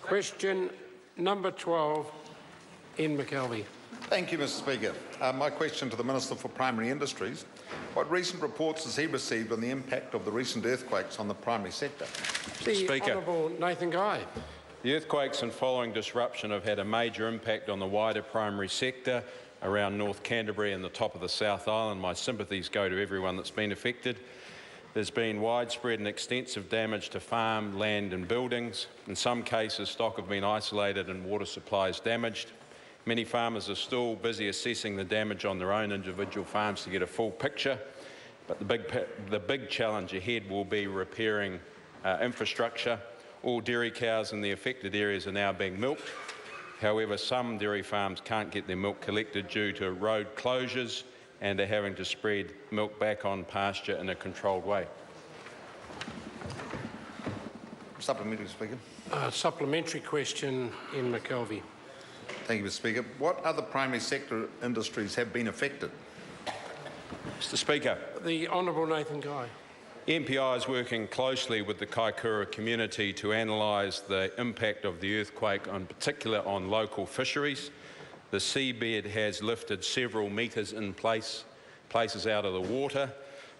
Question number 12, in McKelvie. Thank you, Mr Speaker. My question to the Minister for Primary Industries. What recent reports has he received on the impact of the recent earthquakes on the primary sector? The Honourable Nathan Guy. The earthquakes and following disruption have had a major impact on the wider primary sector around North Canterbury and the top of the South Island. My sympathies go to everyone that's been affected. There's been widespread and extensive damage to farm, land and buildings. In some cases, stock have been isolated and water supplies damaged. Many farmers are still busy assessing the damage on their own individual farms to get a full picture, but the big challenge ahead will be repairing infrastructure. All dairy cows in the affected areas are now being milked. However, some dairy farms can't get their milk collected due to road closures and are having to spread milk back on pasture in a controlled way. Supplementary, Speaker. Supplementary question in McKelvie. Thank you, Mr Speaker. What other primary sector industries have been affected? Mr Speaker. The Honourable Nathan Guy. MPI is working closely with the Kaikoura community to analyse the impact of the earthquake, in particular on local fisheries. The seabed has lifted several metres in places out of the water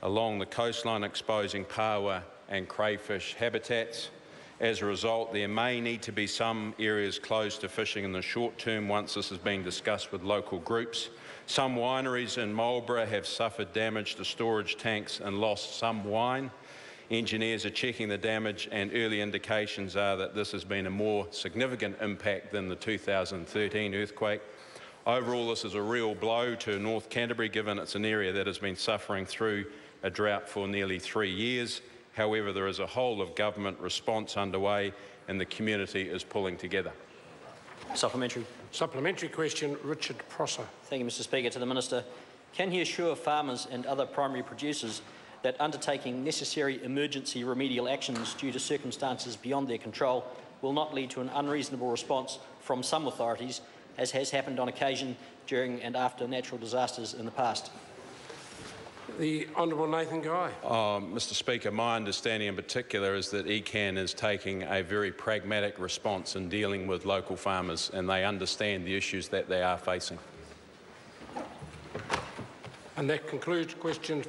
along the coastline, exposing paua and crayfish habitats. As a result, there may need to be some areas closed to fishing in the short term once this has been discussed with local groups. Some wineries in Marlborough have suffered damage to storage tanks and lost some wine. Engineers are checking the damage, and early indications are that this has been a more significant impact than the 2013 earthquake. Overall, this is a real blow to North Canterbury, given it's an area that has been suffering through a drought for nearly 3 years. However, there is a whole of government response underway and the community is pulling together. Supplementary. Supplementary question, Richard Prosser. Thank you, Mr Speaker. To the Minister, can he assure farmers and other primary producers that undertaking necessary emergency remedial actions due to circumstances beyond their control will not lead to an unreasonable response from some authorities, as has happened on occasion during and after natural disasters in the past? The Honourable Nathan Guy. Mr Speaker, my understanding in particular is that ECAN is taking a very pragmatic response in dealing with local farmers, and they understand the issues that they are facing. And that concludes questions